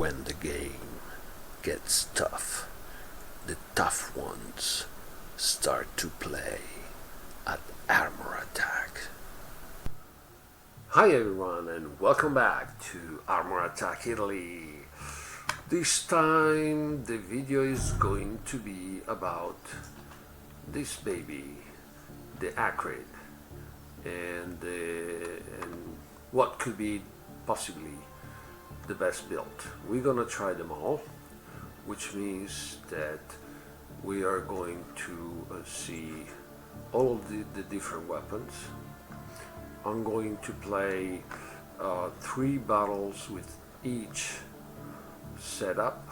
When the game gets tough, the tough ones start to play at Armor Attack. Hi everyone and welcome back to Armor Attack Italy. This time the video is going to be about this baby, the ACRID, and what could be possibly the best build. We're gonna try them all, which means that we are going to see all of the different weapons. I'm going to play 3 battles with each setup,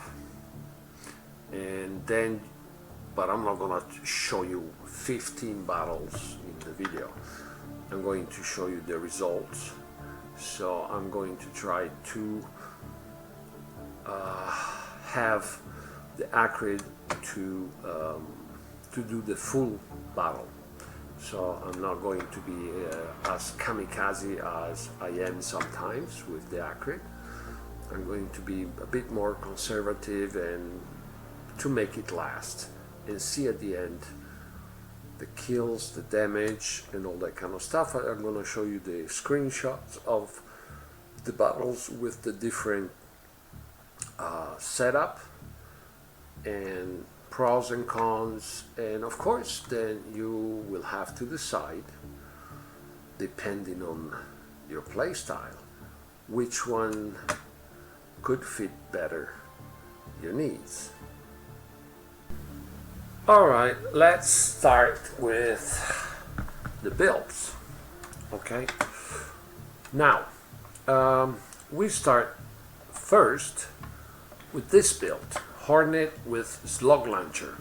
and then, but I'm not gonna show you 15 battles in the video. I'm going to show you the results. So I'm going to try to have the ACRID to do the full battle. So I'm not going to be as kamikaze as I am sometimes with the ACRID. I'm going to be a bit more conservative and to make it last and see at the end the kills, the damage and all that kind of stuff. I'm going to show you the screenshots of the battles with the different setup and pros and cons, and of course then you will have to decide, depending on your playstyle, which one could fit better your needs. Alright, let's start with the builds. Okay, now we start first with this build, Hornet with Slug Launcher.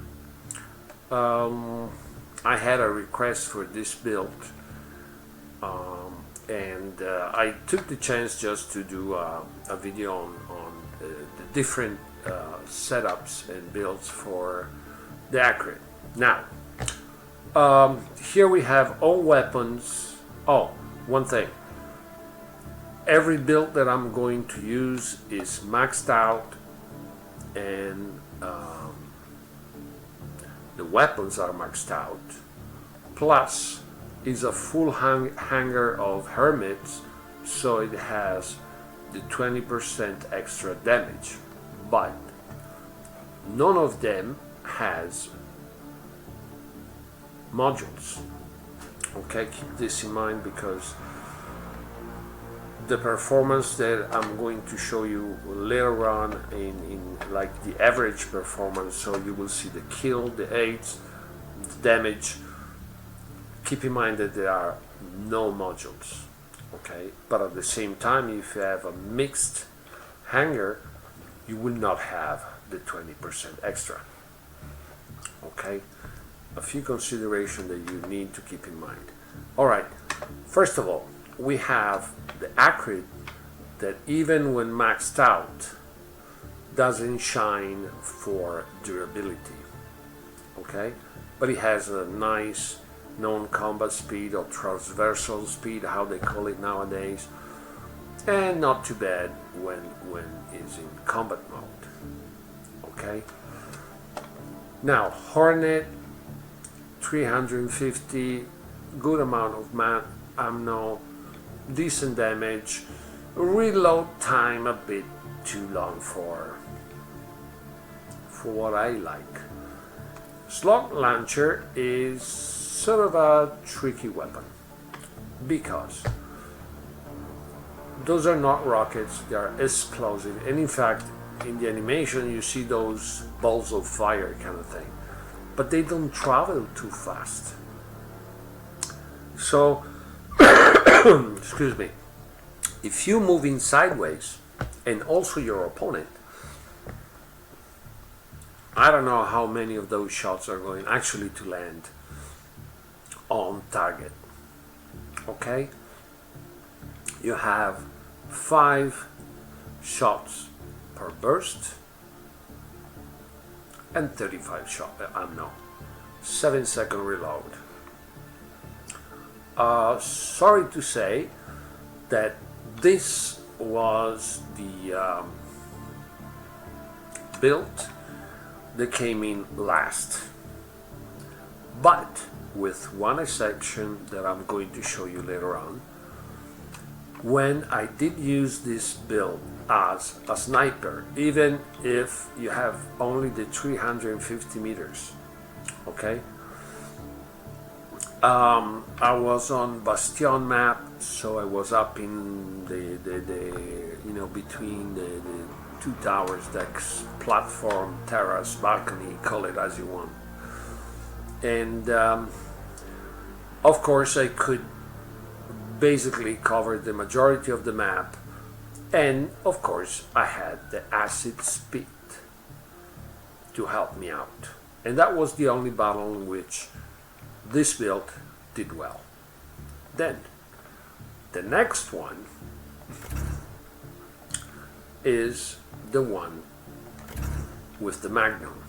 I had a request for this build, and I took the chance just to do a video on the different setups and builds for the ACRID. Now, here we have all weapons. Oh, one thing. Every build that I'm going to use is maxed out, and the weapons are maxed out. Plus, is a full hangar of hermits, so it has the 20% extra damage. But none of them has modules. Okay, keep this in mind, because the performance that I'm going to show you later on in like the average performance, so you will see the kill, the aids, the damage. Keep in mind that there are no modules, okay? But at the same time, if you have a mixed hangar, you will not have the 20% extra, okay? A few considerations that you need to keep in mind. All right, first of all, we have the ACRID that even when maxed out doesn't shine for durability, okay? But it has a nice non-combat speed or transversal speed, how they call it nowadays, and not too bad when it's in combat mode, okay? Now, Hornet, 350, good amount of ammo, decent damage, reload time a bit too long for what I like. Slug Launcher is sort of a tricky weapon, because those are not rockets, they are explosive, and in fact in the animation you see those balls of fire kind of thing, but they don't travel too fast. So excuse me, if you move in sideways, and also your opponent, I don't know how many of those shots are going actually to land on target, okay? You have 5 shots per burst and 35 shot ammo, 7-second reload. Sorry to say that this was the built, they came in last. But with one exception that I'm going to show you later on. When I did use this build as a sniper, even if you have only the 350 meters, okay? I was on Bastion map, so I was up in the between the two towers, decks, platform, terrace, balcony, call it as you want. And of course I could basically cover the majority of the map, and of course I had the acid speed to help me out, and that was the only battle in which this build did well. Then the next one is the one with the Magnum.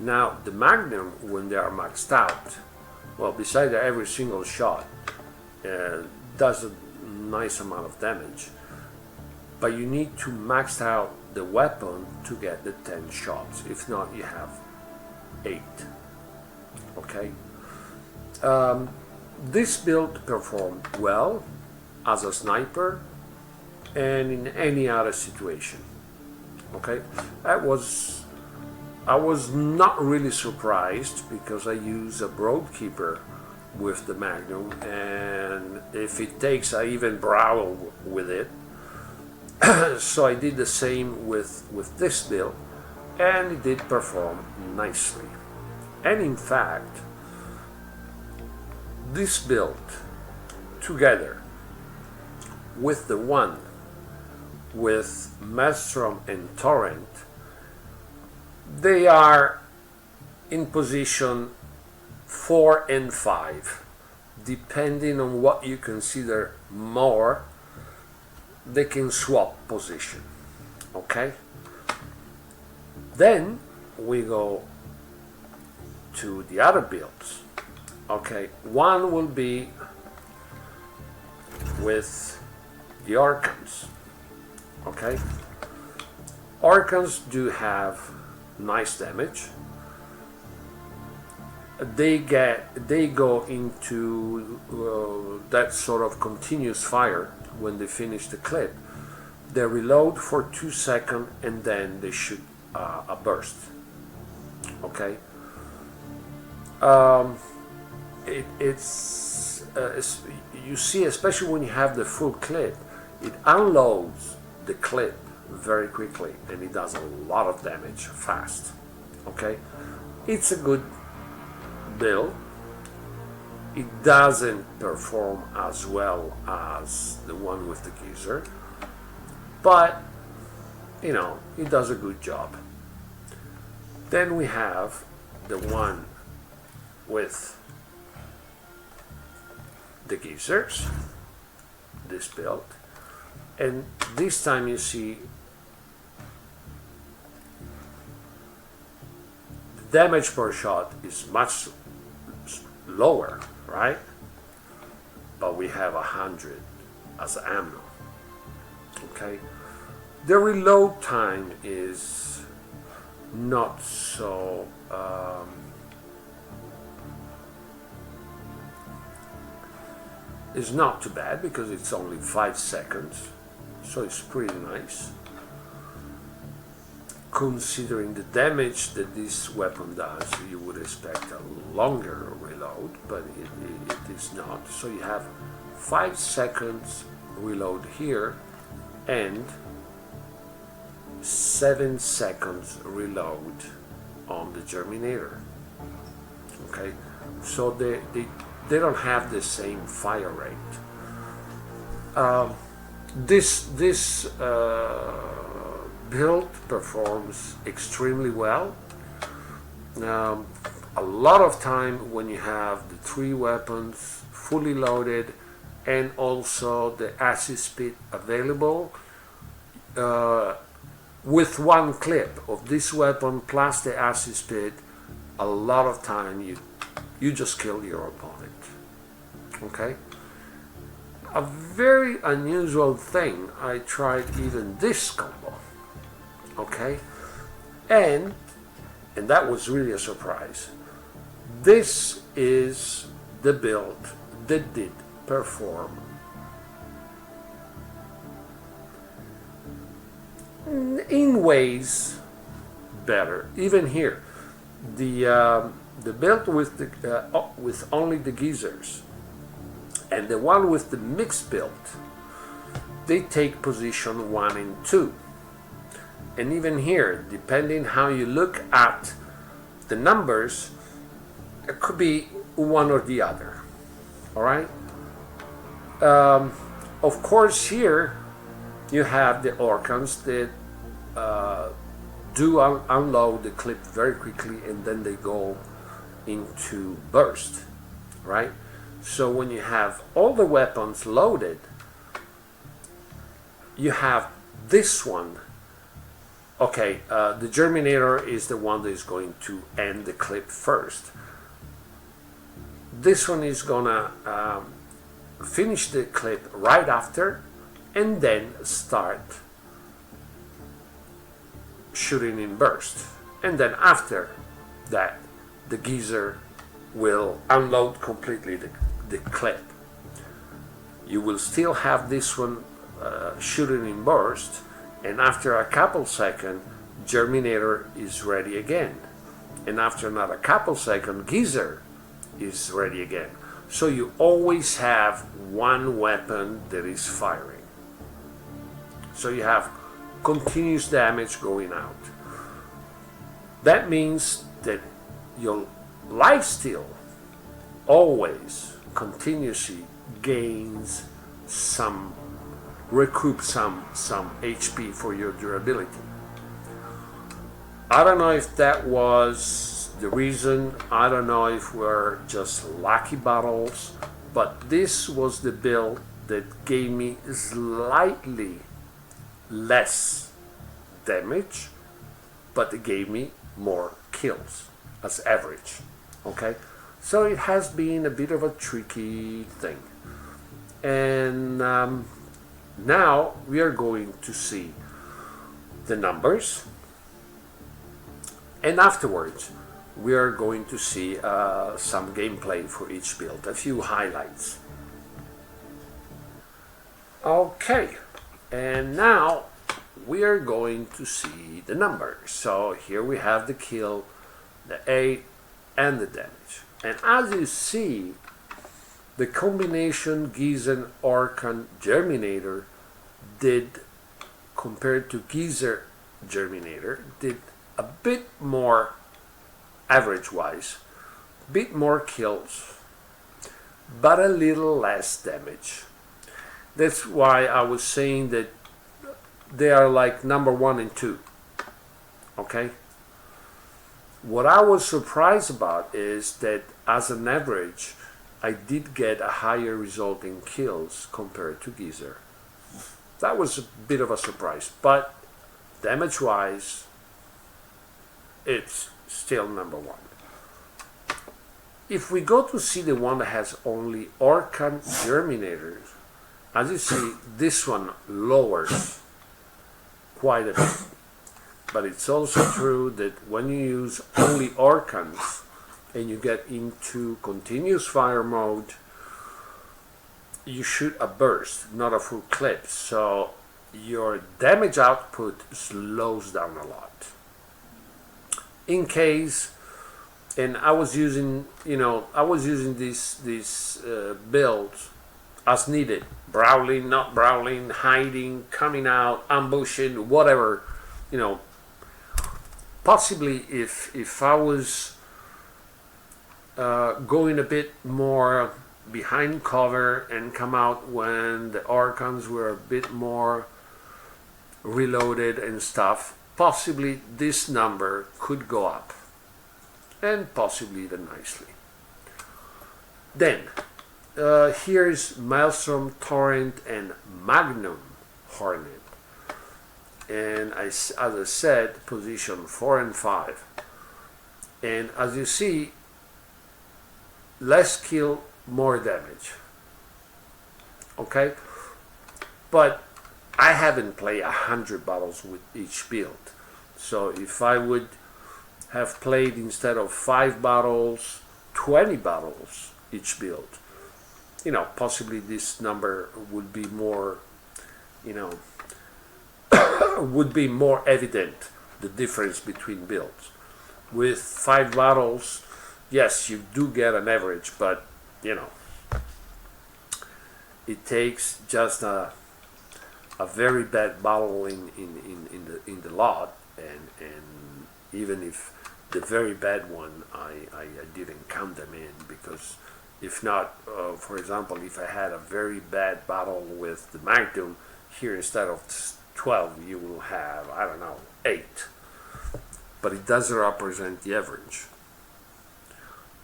Now the Magnum, when they are maxed out, well, besides every single shot does a nice amount of damage, but you need to max out the weapon to get the 10 shots. If not, you have 8. Okay. This build performed well as a sniper and in any other situation. Okay, I was not really surprised because I use a Broadkeeper with the Magnum, and if it takes, I even brawl with it. So I did the same with this build, and it did perform nicely. And in fact, this build together with the one with Maelstrom and Torrent, they are in position 4 and 5, depending on what you consider more. They can swap position. Okay, then we go to the other builds. Okay, one will be with the Orcans. Okay, Orcans do have nice damage. They go into that sort of continuous fire when they finish the clip. They reload for 2 seconds and then they shoot a burst. Okay. It's you see, especially when you have the full clip, it unloads the clip very quickly and it does a lot of damage fast. Okay, it's a good build. It doesn't perform as well as the one with the geyser, but you know, it does a good job. Then we have the one with the geysers, this build, and this time you see the damage per shot is much lower, right? But we have 100 as ammo. Okay, the reload time is not so it's not too bad because it's only 5 seconds, so it's pretty nice considering the damage that this weapon does. You would expect a longer reload, but it is not. So you have 5 seconds reload here and 7 seconds reload on the Germinator. Okay, so they don't have the same fire rate. This build performs extremely well. A lot of time when you have the 3 weapons fully loaded and also the acid speed available, with one clip of this weapon plus the acid speed, a lot of time you just kill your opponent. Okay, a very unusual thing, I tried even this combo. Okay, and that was really a surprise, this is the build that did perform in ways better. Even here, the build with the with only the geysers and the one with the mixed build, they take position 1 and 2. And even here, depending how you look at the numbers, it could be one or the other. All right. Of course, here you have the Orkans that do unload the clip very quickly, and then they go into burst, right? So when you have all the weapons loaded, you have this one. Okay, the Germinator is the one that is going to end the clip first. This one is gonna finish the clip right after, and then start shooting in burst. And then after that, the geyser will unload completely the clip. You will still have this one shooting in burst, and after a couple seconds, Germinator is ready again. And after another couple seconds, geyser is ready again. So you always have one weapon that is firing. So you have continuous damage going out. That means that your lifesteal always continuously gains some, recoup some HP for your durability. I don't know if that was the reason. I don't know if we're just lucky battles, but this was the build that gave me slightly less damage, but it gave me more kills as average. Okay, so it has been a bit of a tricky thing, and now we are going to see the numbers, and afterwards we are going to see some gameplay for each build, a few highlights. Okay, and now we are going to see the numbers. So here we have the kill, the 8, and the damage. And as you see, the combination Geyser Orkan Germinator did, compared to Geyser Germinator, did a bit more average-wise, a bit more kills, but a little less damage. That's why I was saying that they are like number 1 and 2. Okay? What I was surprised about is that as an average, I did get a higher result in kills compared to Geyser. That was a bit of a surprise, but damage-wise, it's still number 1. If we go to see the one that has only Orkan Germinators, as you see, this one lowers quite a bit. But it's also true that when you use only Orkans and you get into continuous fire mode, you shoot a burst, not a full clip. So your damage output slows down a lot. In case, and I was using, this build as needed, brawling, not brawling, hiding, coming out, ambushing, whatever, possibly if I was going a bit more behind cover and come out when the Orkans were a bit more reloaded and stuff, possibly this number could go up, and possibly even nicely. Then here's Maelstrom, Torrent, and Magnum Hornet. And as I said, position 4 and 5. And as you see, less kill, more damage. Okay? But I haven't played 100 battles with each build. So if I would have played, instead of 5 battles, 20 battles each build, possibly this number would be more, would be more evident, the difference between builds. With 5 battles, yes, you do get an average, but it takes just a very bad battle in the lot, and even if the very bad one, I didn't count them in, because if not, for example, if I had a very bad battle with the Magnum, here instead of 12 you will have, I don't know, 8, but it doesn't represent the average.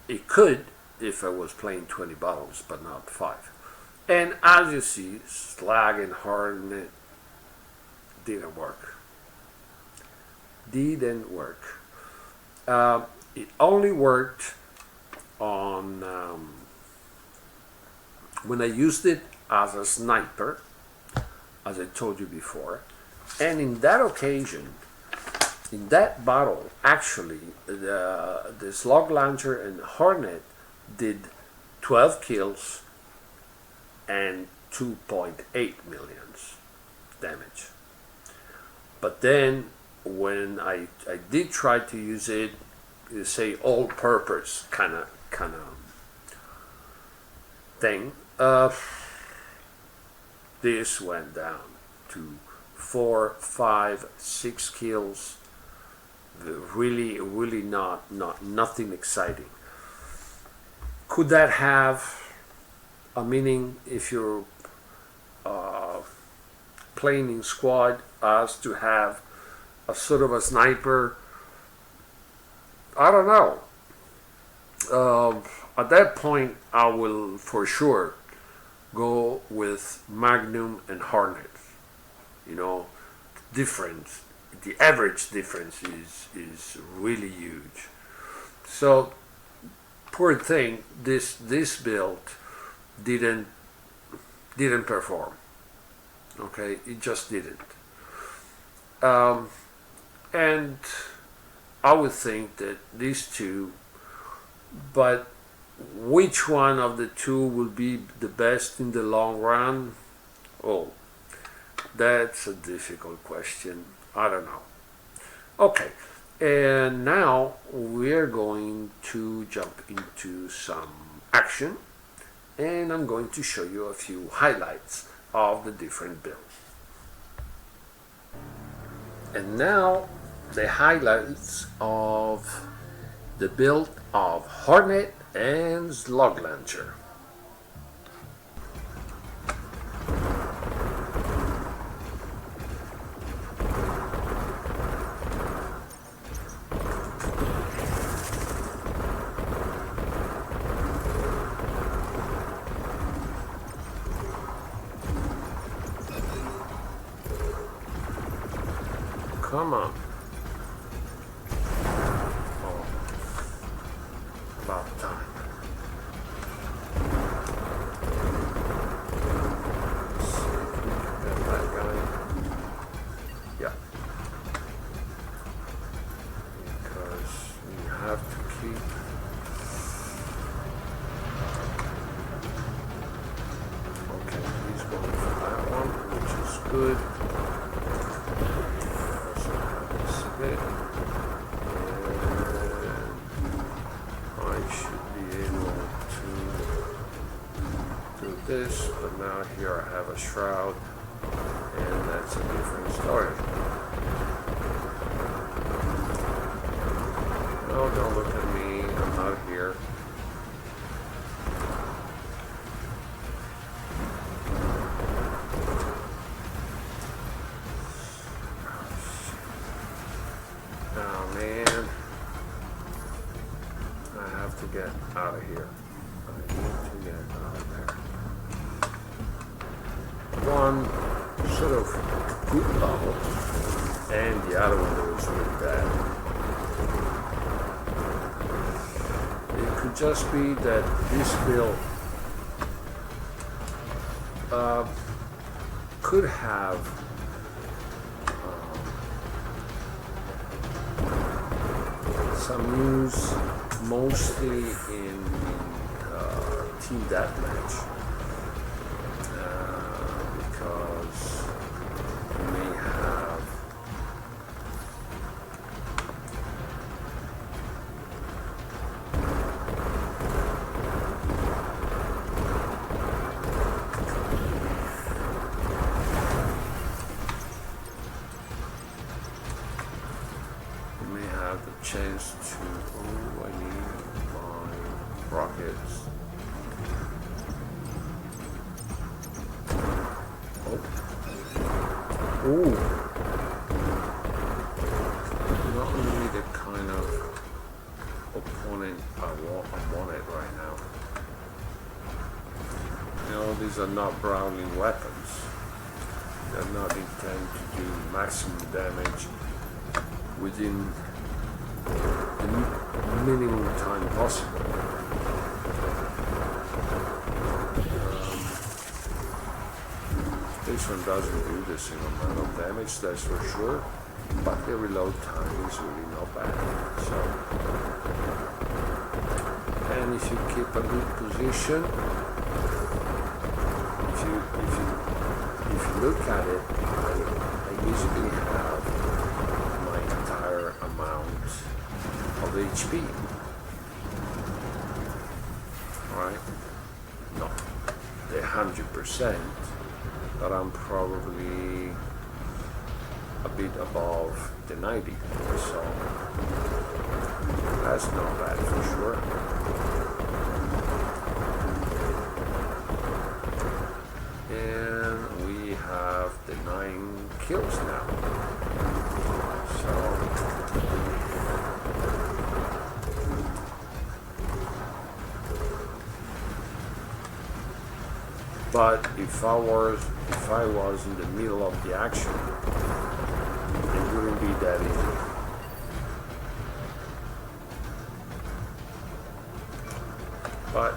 It could if I was playing 20 battles, but not 5. And as you see, Slag and Hornet didn't work. It only worked on when I used it as a sniper, as I told you before. And in that occasion, in that battle, actually, the Slug Launcher and Hornet did 12 kills and 2.8 million damage. But then when I did try to use it, say all-purpose kind of thing, this went down to 4, 5, 6 kills. Really nothing exciting. Could that have a meaning if you're playing in squad, as to have a sort of a sniper? I don't know. At that point, I will for sure go with Magnum and Hornet. Difference. The average difference is really huge. So, poor thing, this build didn't perform. Okay, it just didn't. And I would think that these two, but which one of the two will be the best in the long run? Oh, that's a difficult question. I don't know. Okay, and now we're going to jump into some action, and I'm going to show you a few highlights of the different builds. And now the highlights of the build of Hornet and Slug Launcher. Come on. Oh, about time. That guy. Yeah. Because we have to keep. Okay, he's going for that one, which is good. And I should be able to do this, but now here I have a shroud, and that's a different story. No, don't look at me, I'm not here. Oh man, I have to get out of here. I need to get out of there. One sort of good level, and the other one was really bad. It could just be that this build could have some use mostly in team deathmatch, because you may have the chance to, oh, I need my rockets. Oh. Ooh. Not really the kind of opponent I wanted right now. You know, these are not brawling weapons. They're not intended to do maximum damage within the minimum time possible. This one doesn't do the same amount of damage, that's for sure, but the reload time is really not bad. So, and if you keep a good position, if you look at it, I usually have my entire amount of HP. Right? Not the 100%, but I'm probably a bit above the 90, so that's not bad for sure. And we have the 9 kills now. So but if I was in the middle of the action, it wouldn't be that easy. But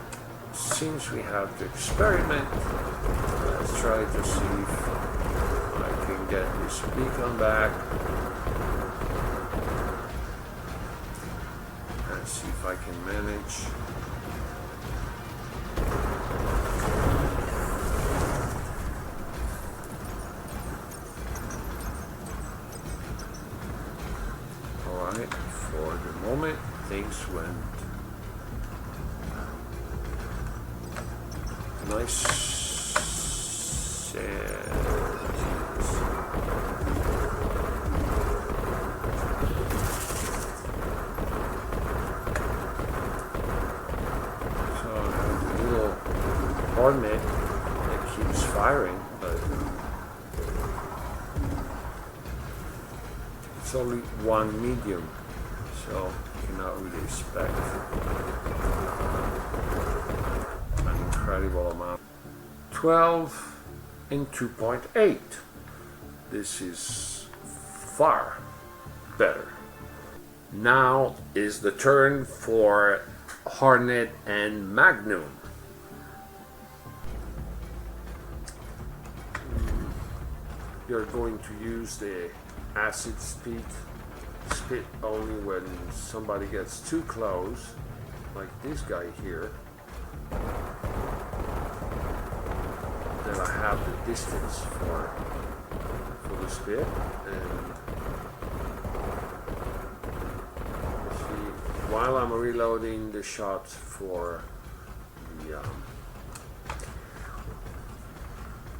since we have to experiment, let's try to see if I can get this beacon back and see if I can manage. For the moment, things went nice. So I have a little Hornet that keeps firing, but it's only one medium. So you cannot really expect an incredible amount. 12 and 2.8. This is far better. Now is the turn for Hornet and Magnum. You're going to use the acid speed only when somebody gets too close, like this guy here. Then I have the distance for the spit, and see, while I'm reloading the shots for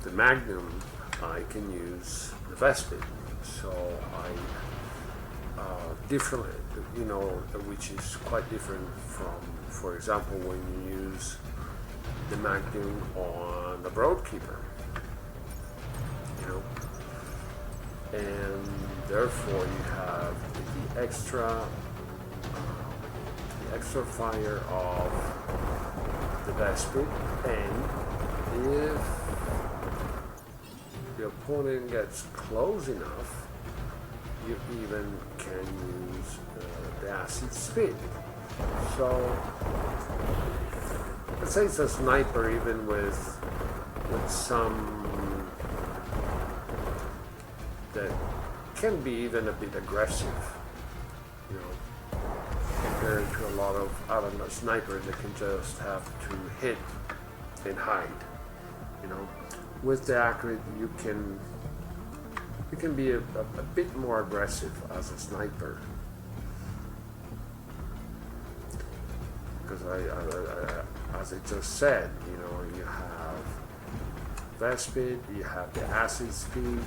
the Magnum, I can use the Vespid. So different, you know, which is quite different from, for example, when you use the Magnum on the Broadkeeper, you know, and therefore you have the extra fire of the Vespid, and if the opponent gets close enough, you even can use the acid spit. So let's say it's a sniper, even with some that can be even a bit aggressive, you know. compared to a lot of other snipers that can just have to hit and hide. You know, with the ACRID you can be a bit more aggressive as a sniper, because as I just said, you know, you have vest speed, you have the acid speed,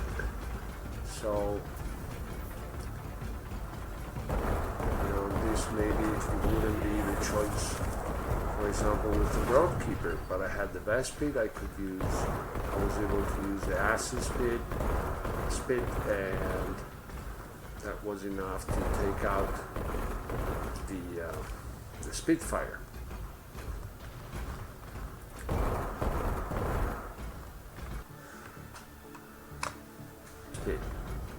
so you know, this maybe wouldn't be the choice, for example, with the Roadkeeper, but I had the vest speed. I was able to use the acid speed, and that was enough to take out the Spitfire.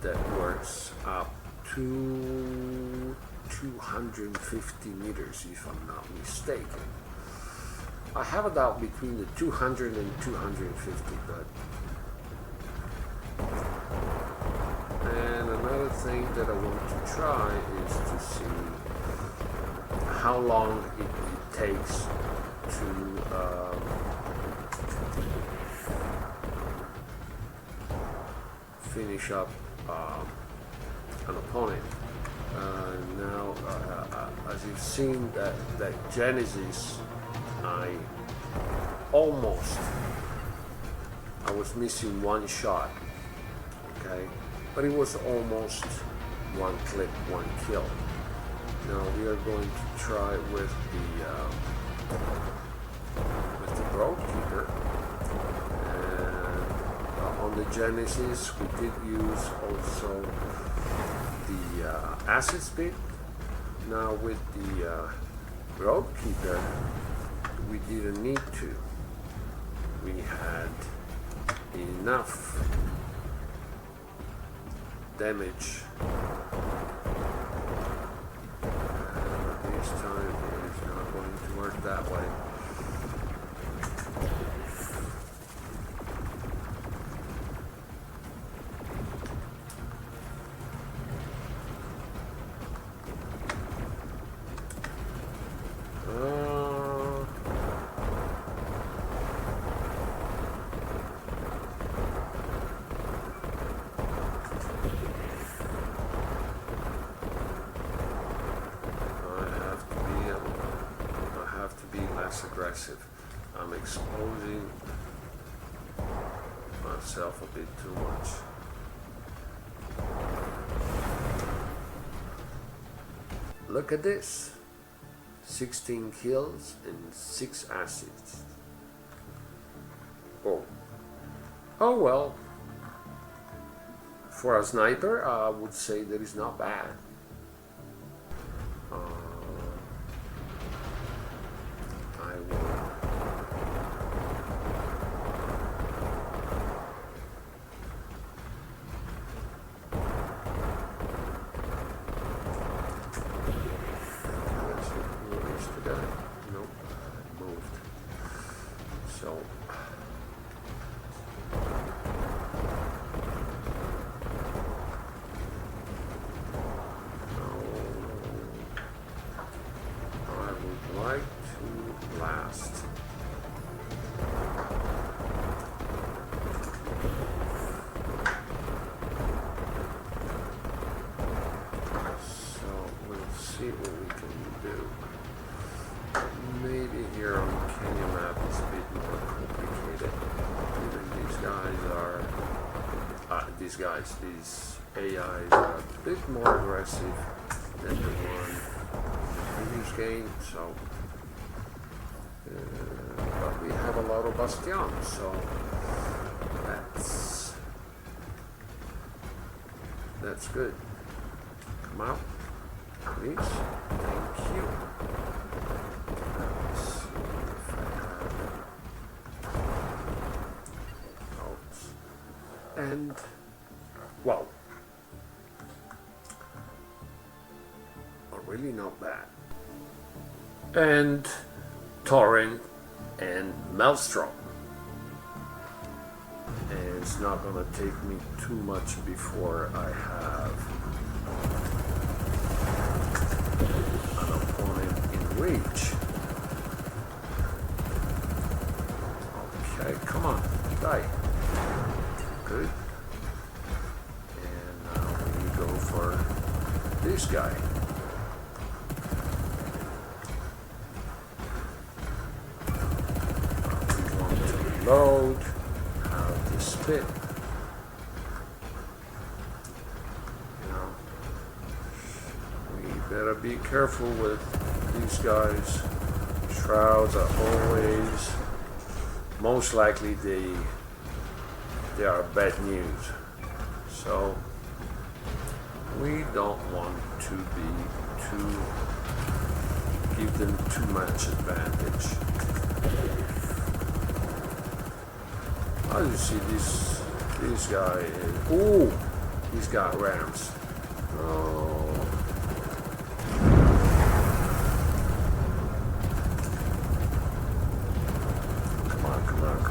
That works up to 250 meters, if I'm not mistaken. I have a doubt between the 200 and 250, but. And another thing that I want to try is to see how long it takes to finish up an opponent. Now, as you've seen, that Genesis, I was missing one shot, okay, but it was almost one clip, one kill. Now we are going to try with the Roadkeeper, and on the Genesis we did use also the acid speed. Now with the Roadkeeper we didn't need to. We had enough damage. This time it is not going to work that way. Aggressive. I'm exposing myself a bit too much. Look at this. 16 kills and 6 assists. Oh well. For a sniper, I would say that is not bad. See what we can do. Maybe here on the Kenya map is a bit more complicated. Even these AIs are a bit more aggressive than the one in this game. So, but we have a lot of Bastion, so that's good. Come out. Please. Thank you. Let's see if I have notes. And, well, really not bad. And Torrent and Maelstrom. And it's not gonna take me too much before I have an opponent reach. Okay, come on, die. Good. And now we go for this guy. We want to reload. Have the spit. Better be careful with these guys. Shrouds are always, most likely they are bad news. So we don't want to give them too much advantage. How do you see this guy is, ooh, he's got rams. Oh.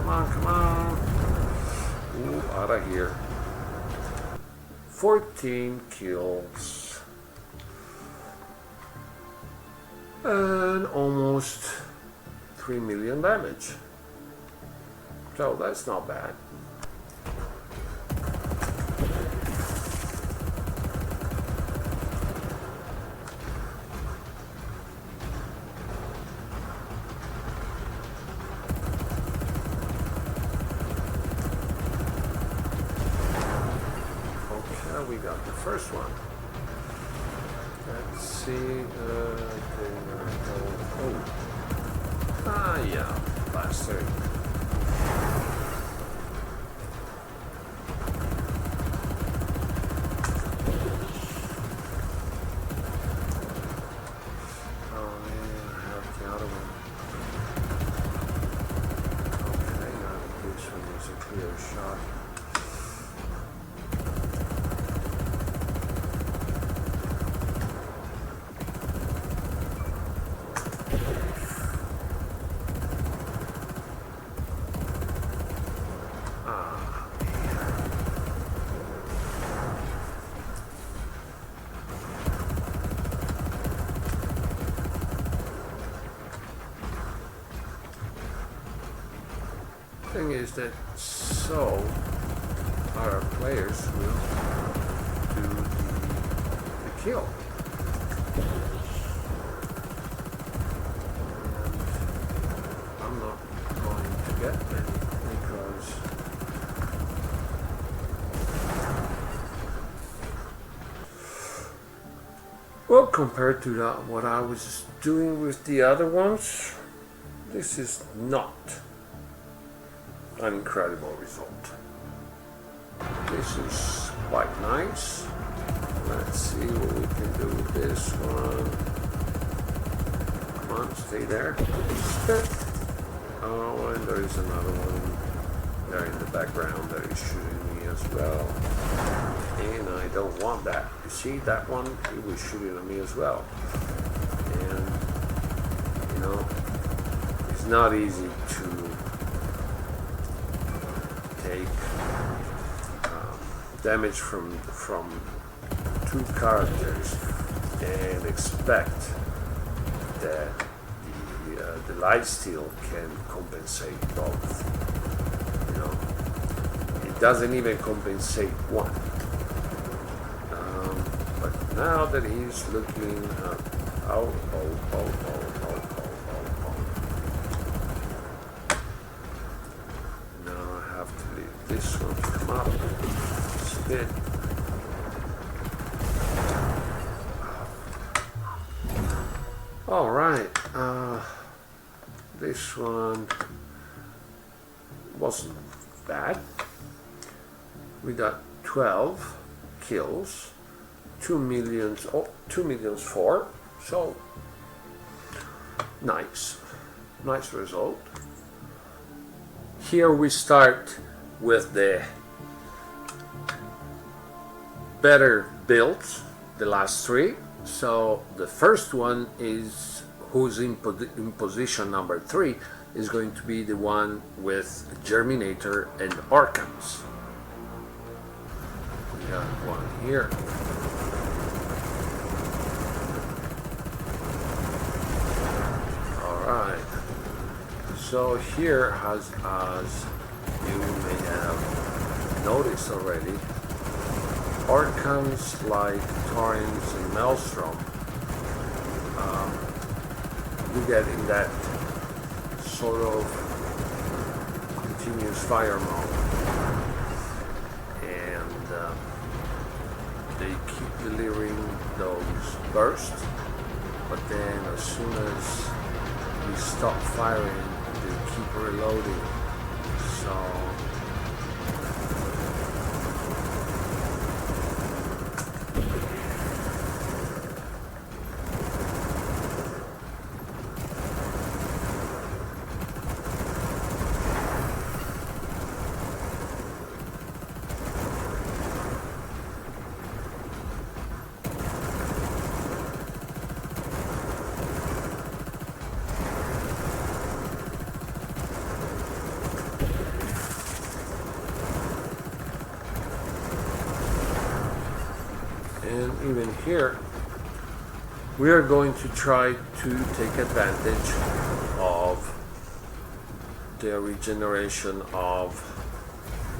Come on. Ooh, out of here. 14 kills. And almost 3 million damage. So that's not bad. We got the first one. Let's see. Yeah, bastard. Oh man, I have the other one. Okay, now this one is a clear shot. Thing is that so our players will do the kill. And I'm not going to get many because well, compared to that, what I was doing with the other ones, this is not an incredible result. This is quite nice. Let's see what we can do with this one. Come on, stay there. Oh, and there is another one there in the background that is shooting me as well. And I don't want that. You see that one? He was shooting at me as well. And, you know, it's not easy to take damage from two characters and expect that the lifesteal can compensate both. You know, it doesn't even compensate one. But now that he's looking at this one to come up, spit. All right, this one wasn't bad. We got 12 kills, 2 millions, 2,000,004. So nice result. Here we start with the better builds, the last three. So the first one is who's in position number 3 is going to be the one with Germinator and Archons. We got one here. So here, as you may have noticed already, Archons like Torrents and Maelstrom, you get in that sort of continuous fire mode, and they keep delivering those bursts, but then as soon as you stop firing, they keep reloading. So and even here, we are going to try to take advantage of the regeneration of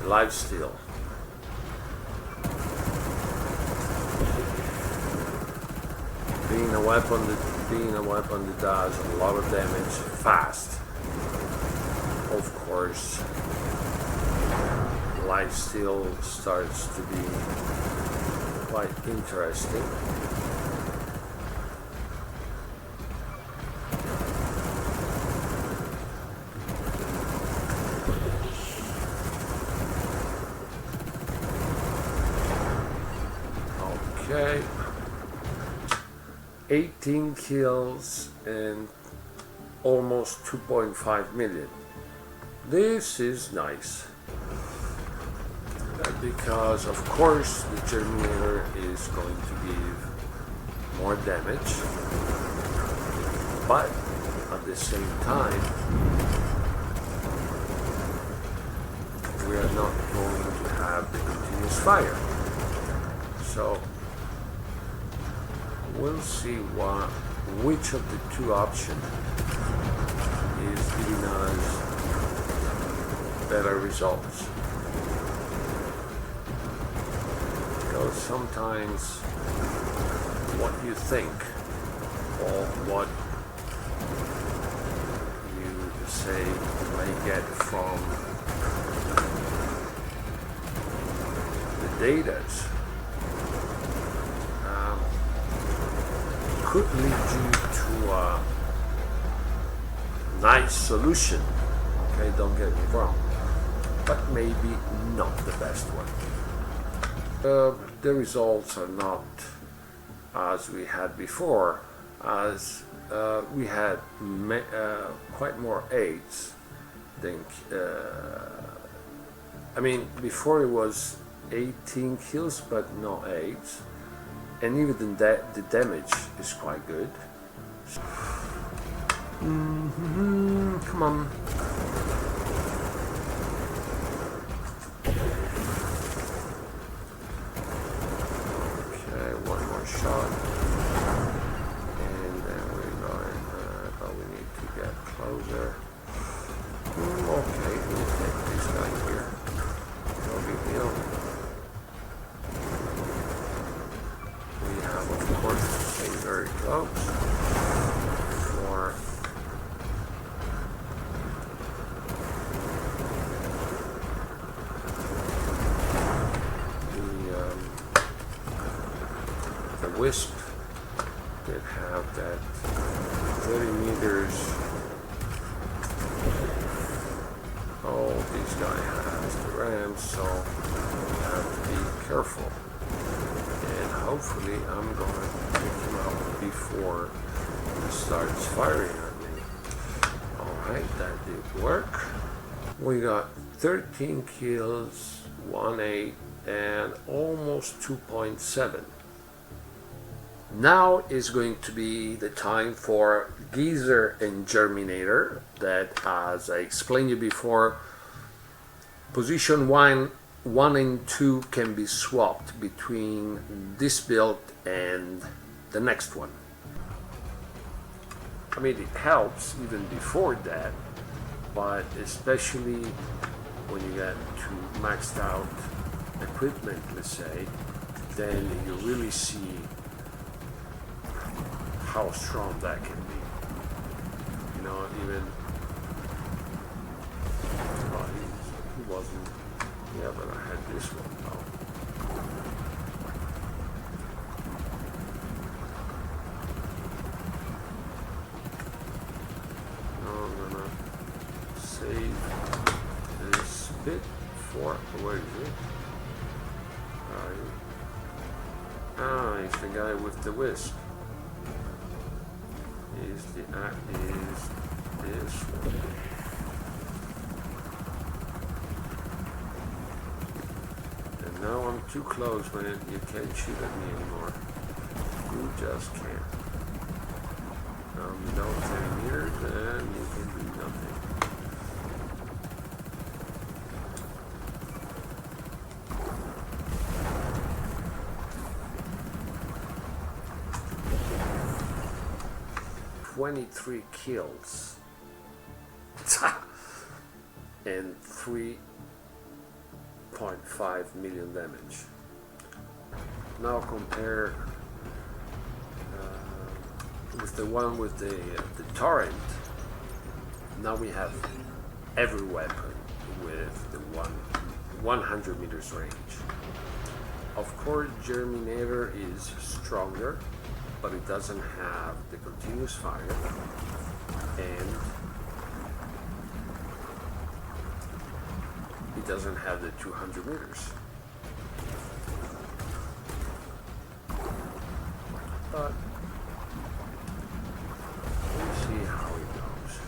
lifesteal. Being a weapon that does a lot of damage fast. Of course, lifesteal starts to be quite interesting. Okay, 18 kills and almost 2.5 million. This is nice. Because of course the Terminator is going to give more damage, but at the same time we are not going to have the continuous fire. So we'll see which of the two options is giving us better results. Because sometimes what you think or what you say you may get from the data could lead you to a nice solution. Okay, don't get me wrong, but maybe not the best one. The results are not as we had before, as we had quite more 8s than I mean, before it was 18 kills but no 8s, and even that the damage is quite good. Come on. Shot, and then we're going, but we need to get closer. Okay, we'll take this guy here. No big deal. We have, of course, to stay very close for Wisp that have that 30 meters. Oh, this guy has the rams, so we have to be careful. And hopefully I'm going to pick him up before he starts firing at me. Alright, that did work. We got 13 kills, 1-8, and almost 2.7. Now is going to be the time for Geyser and Germinator that, as I explained you before, position 1 and 2 can be swapped between this build and the next one. I mean, it helps even before that but especially when you get to maxed out equipment, let's say, then you really see how strong that can be. You know, even well, he wasn't. Yeah, but I had this one now. I'm gonna save this bit for where is it? He's the guy with the wisp. Is this one? And now I'm too close, man. You can't shoot at me anymore. You just can't. Below 10 meters, and you can do nothing. "23 kills and 3.5 million damage. Now compare with the one with the torrent. Now we have every weapon with the 100 meters range. Of course, Germinator is stronger, but it doesn't have the continuous fire, and it doesn't have the 200 meters. But we'll see how it goes.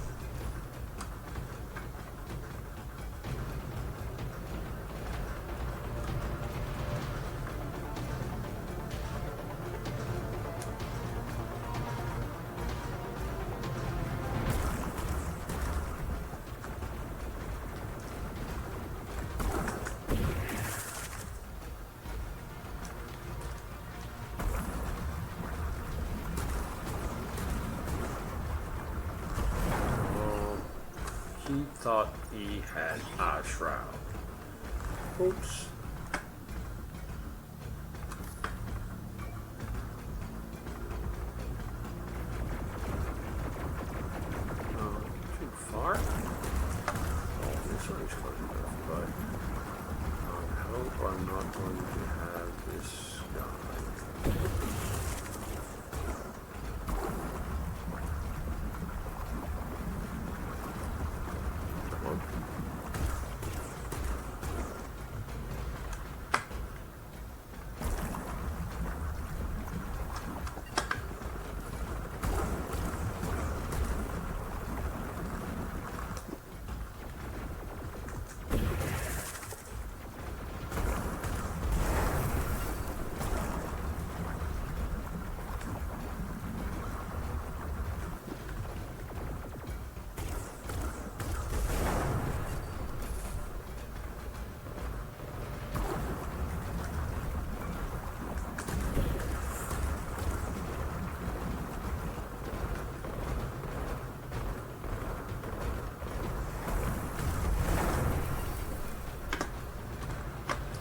He thought he had a shroud. Oops. Too far? Oh, this one is close enough, but I hope I'm not going to have this guy.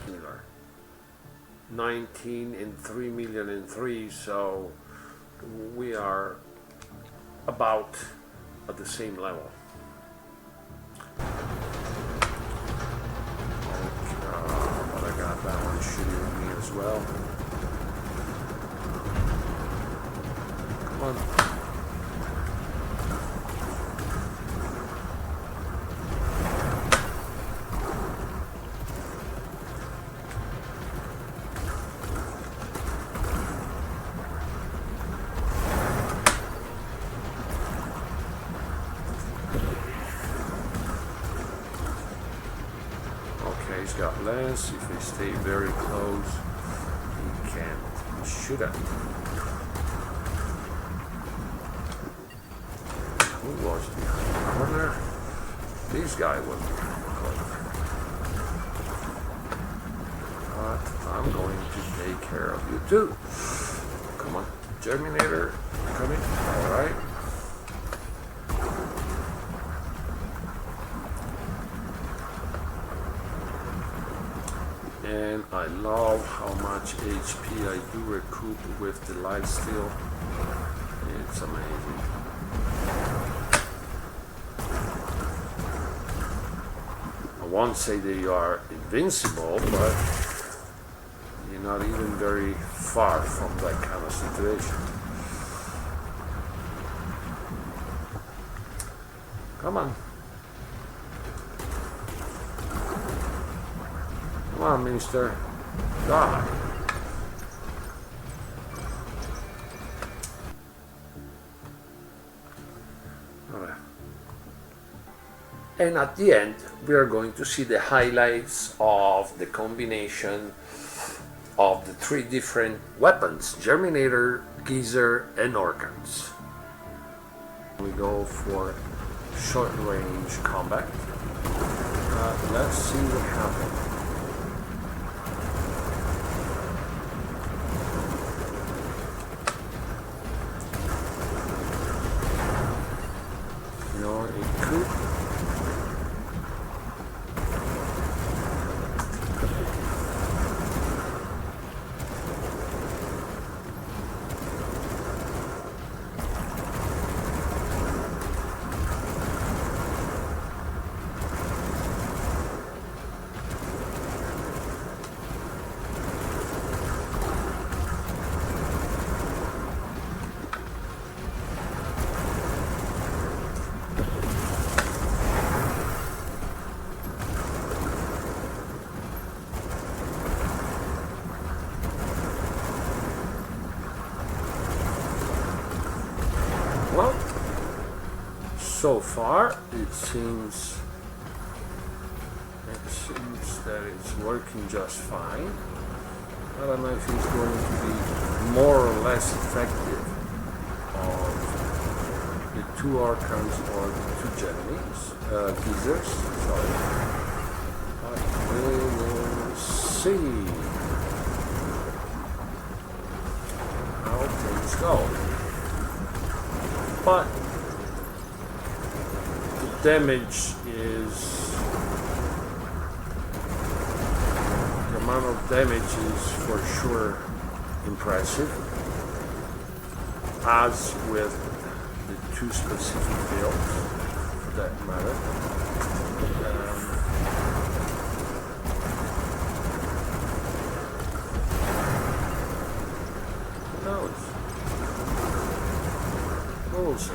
Similar. 19 and 3 million and 3, so we are about at the same level. But I got that one shooting at me as well. Come on. He's got less. If they stay very close, he can't shoot at me. Who was behind the corner? This guy was behind the corner. But I'm going to take care of you too. Come on, Germinator, coming. All right. And I love how much HP I do recoup with the lifesteal. It's amazing. I won't say they are invincible, but you're not even very far from that kind of situation. Come on. Come on, Minister. Die. Alright. And at the end, we are going to see the highlights of the combination of the three different weapons: Germinator, Geyser, and Orcans. We go for short-range combat. Let's see what happens. You know, it could. Well, so far it seems that it's working just fine. I don't know if it's going to be more or less effective on the two Archons or the two Geysers, sorry. But we will see how things go. But the damage is, the amount of damage is for sure impressive, as with the two specific builds for that matter. Who knows? We'll see.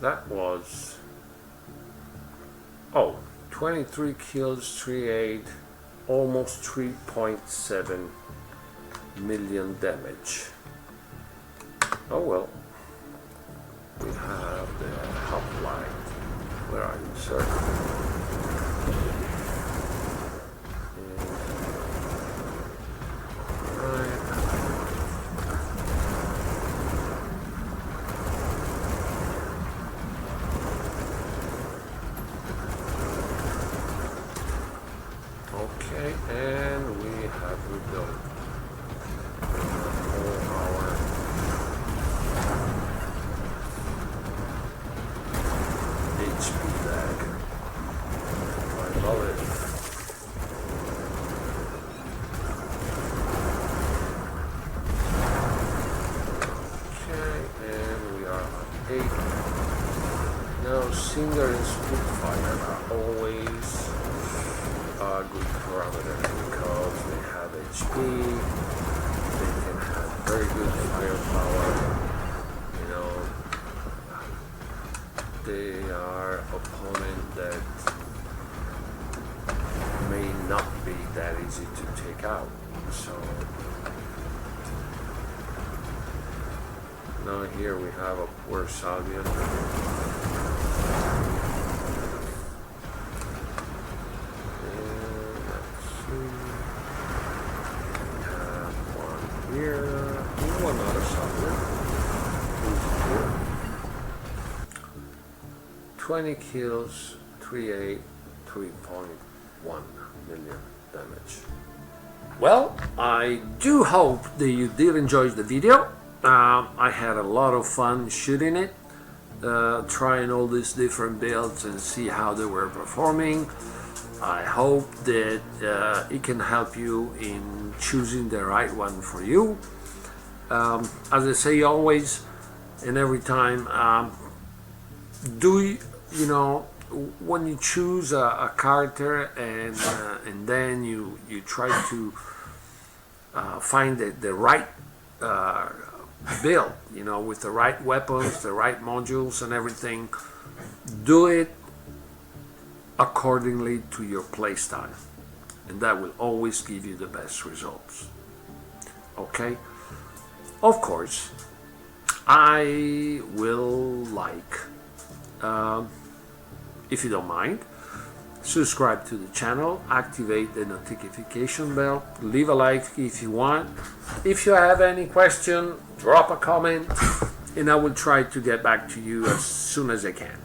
That was 23 kills, 3.8, almost 3.7 million damage. Oh well. We have the hoplite. Where are you, sir? Okay, and we have rebuilt all our HP bag. I love it. Okay, and we are on 8. Now, Singer and Spitfire are always a good parameter because they have HP, they can have very good firepower, you know, they are opponent that may not be that easy to take out. So now here we have a poor Salvian. Here, one other soldier. 20 kills, 3.8, 3.1 million damage. Well, I do hope that you did enjoy the video. I had a lot of fun shooting it, trying all these different builds and see how they were performing. I hope that it can help you in choosing the right one for you. As I say always and every time, when you choose a character and then you try to find the right build, with the right weapons, the right modules and everything, do it accordingly to your playstyle, and that will always give you the best results. Okay? Of course, I will if you don't mind, subscribe to the channel, activate the notification bell, leave a like if you want. If you have any question, drop a comment, and I will try to get back to you as soon as I can.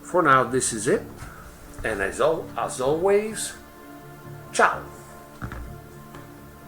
For now, this is it, and as always, ciao!